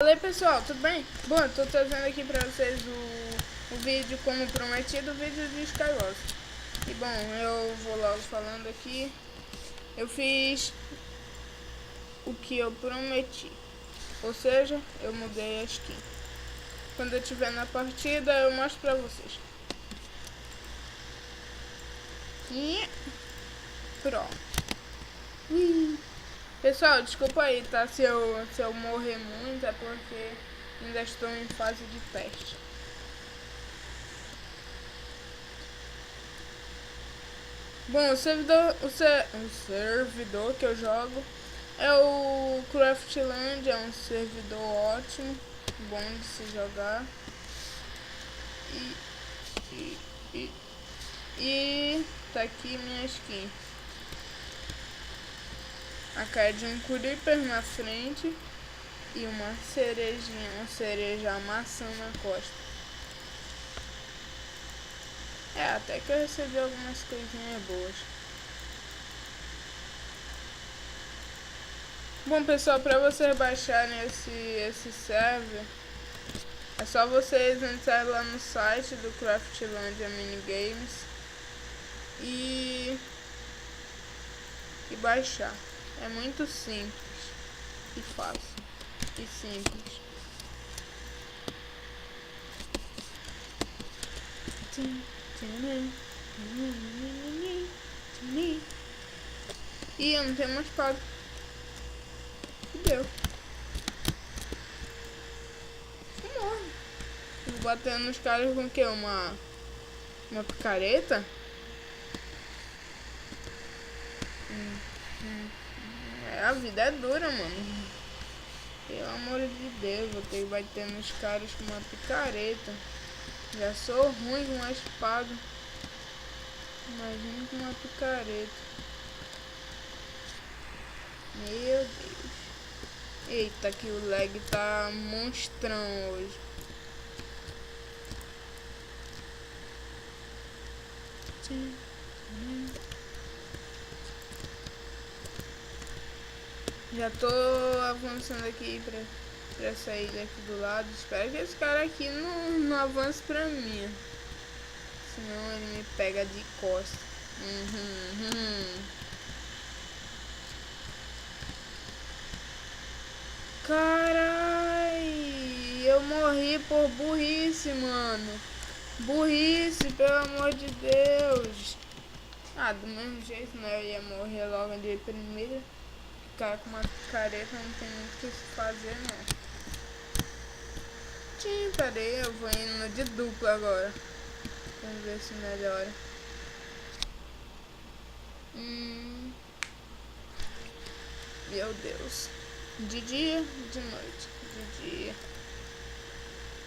Fala aí pessoal, tudo bem? Bom, eu tô trazendo aqui pra vocês o vídeo como prometido, o vídeo de Skywars. E bom, eu vou logo falando aqui. Eu fiz o que eu prometi, ou seja, eu mudei a skin. Quando eu estiver na partida eu mostro pra vocês. E pronto. Pessoal, desculpa aí, tá? Se eu morrer muito é porque ainda estou em fase de teste. Bom, o servidor que eu jogo é o Craftland, é um servidor ótimo, bom de se jogar. E tá aqui minha skin. A cara de um Creeper na frente e uma cerejinha, uma cereja maçã na costa. É, até que eu recebi algumas coisinhas boas. Bom pessoal, para vocês baixarem esse server, é só vocês entrarem lá no site do Craftlandia Minigames e baixar. É muito simples e fácil e simples. E eu não tenho mais espada. Que deu? Morre. Vou batendo nos caras com o que? Uma picareta? A vida é dura, mano. Pelo amor de Deus, vou ter que bater nos caras com uma picareta. Já sou ruim com uma espada. Imagina com uma picareta. Meu Deus. Eita, que o lag tá monstrão hoje. Já tô avançando aqui pra sair daqui do lado. Espero que esse cara aqui não avance pra mim. Senão ele me pega de costas. Carai, eu morri por burrice, mano. Burrice, pelo amor de Deus. Ah, do mesmo jeito, né? Eu ia morrer logo de primeira. Ficar com uma picareta não tem muito o que se fazer, não. Peraí, eu vou indo de dupla agora. Vamos ver se melhora. Meu Deus. De dia, de noite. De dia.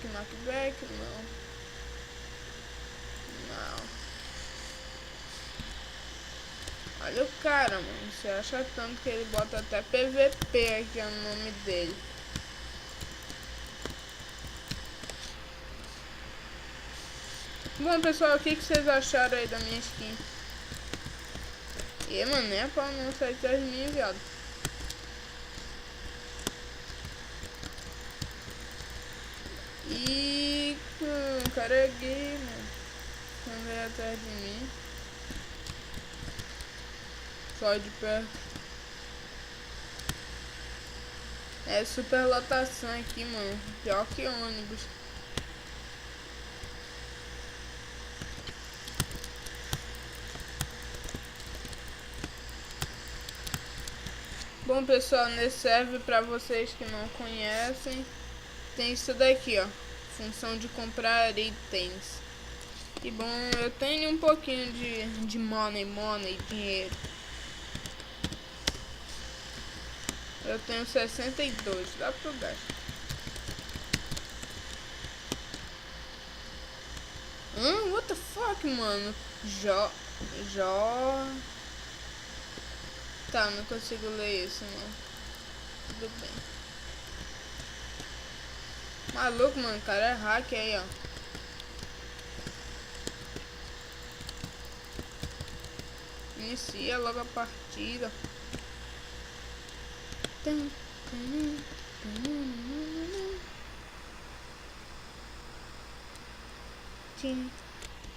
Que knockback? Não. Olha o cara, mano. Você acha tanto que ele bota até PVP aqui no nome dele. Bom, pessoal, o que vocês acharam aí da minha skin? E, mano, nem a pau não sai atrás de mim, viado. E o cara é gay, mano. Não veio atrás de mim. Só de perto. É superlotação aqui, mano. Pior que ônibus. Bom pessoal, nesse serve pra vocês que não conhecem, tem isso daqui, ó, função de comprar itens. E bom, eu tenho um pouquinho de money, dinheiro. Eu tenho 62, dá pra gastar. What the fuck, mano? Tá, não consigo ler isso, não. Tudo bem. Maluco, mano, o cara é hack aí, ó. Inicia logo a partida.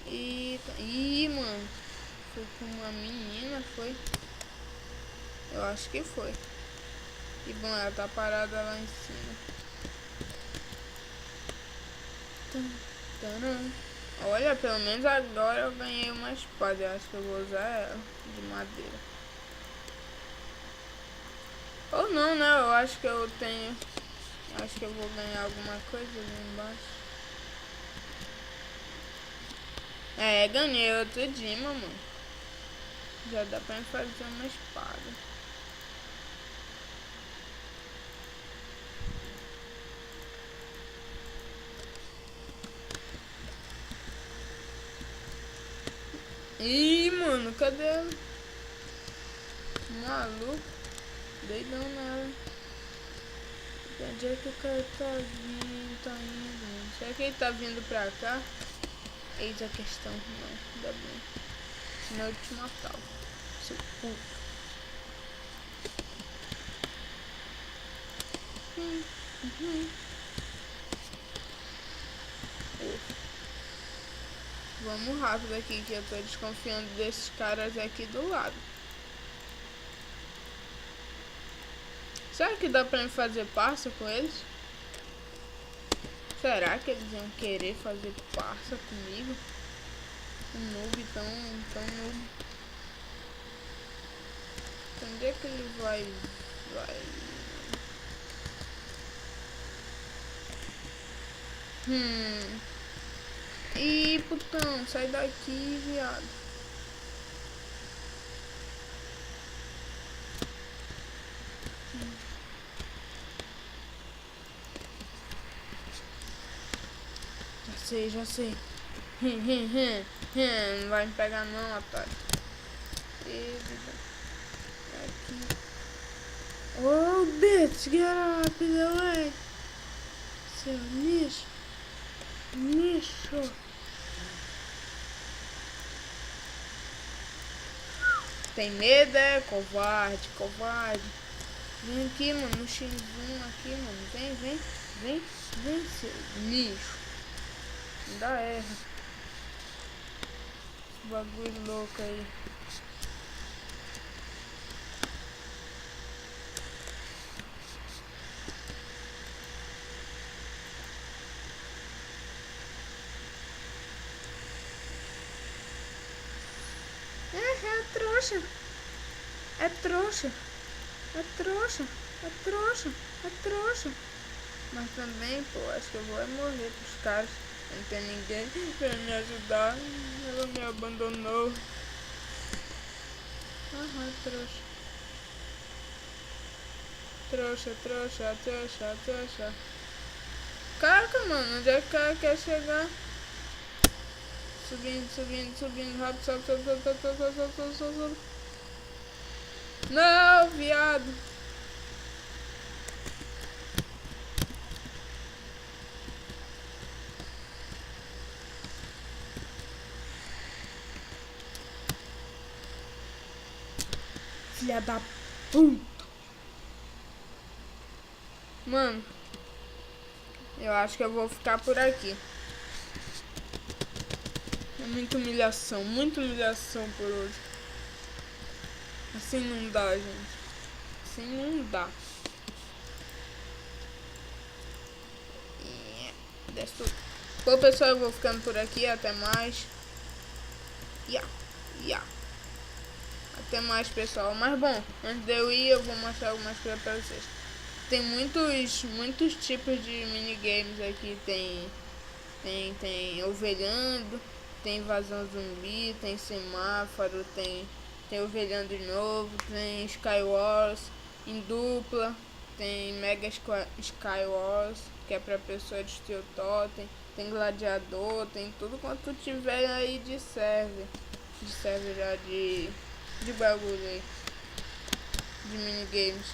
Ih, mano. Foi com uma menina, foi? Eu acho que foi. E bom, ela tá parada lá em cima. Olha, pelo menos agora eu ganhei uma espada. Eu acho que eu vou usar ela de madeira. Ou não, né? Eu acho que eu tenho. Acho que eu vou ganhar alguma coisa ali embaixo. É, ganhei outro Dima, mano. Já dá pra fazer uma espada. Ih, mano, cadê ela? Maluco. Doidão nela. Onde é que o cara tá vindo? Tá indo, mano. Será que ele tá vindo pra cá? Eis a questão. Não, ainda bem. Senão eu te matava. Seu puto. Vamos rápido aqui que eu tô desconfiando desses caras aqui do lado. Será que dá pra me fazer parça com eles? Será que eles iam querer fazer parça comigo? Um noob tão noob. Onde é que ele vai? Ih, putão, sai daqui, viado. Já sei. Não vai me pegar não, otário. Aqui. Oh, bitch, get up the way. Seu lixo. Lixo. Tem medo, é? Covarde. Vem aqui, mano, no X1 aqui, mano. Vem, seu lixo. Ainda erra. Esse bagulho louco aí. É trouxa. É trouxa. Mas também, pô, acho que eu vou morrer pros caras. Não tem ninguém pra me ajudar. Ela me abandonou. Trouxa. Caraca, mano, onde é que o cara quer chegar? Subindo, rápido, sobe. Não, viado. Filha da puta. Mano, eu acho que eu vou ficar por aqui. É muita humilhação por hoje. Assim não dá, gente. Assim não dá. Desce tudo. Bom, pessoal, eu vou ficando por aqui. Até mais. Até mais, pessoal. Mas bom, antes de eu ir, eu vou mostrar algumas coisas pra vocês. Tem muitos tipos de minigames aqui. Tem ovelhando, tem invasão zumbi, tem semáforo, tem ovelhando de novo, tem Skywars em dupla, tem Mega Skywars, que é pra pessoa destruir o totem, tem gladiador, tem tudo quanto tiver aí de server já de bagulho aí, de minigames.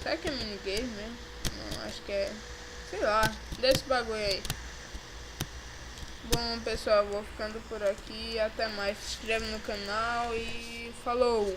Será que é minigame mesmo? Não, acho que é, sei lá, desse bagulho aí. Bom, pessoal, vou ficando por aqui. Até mais. Se inscreve no canal e falou!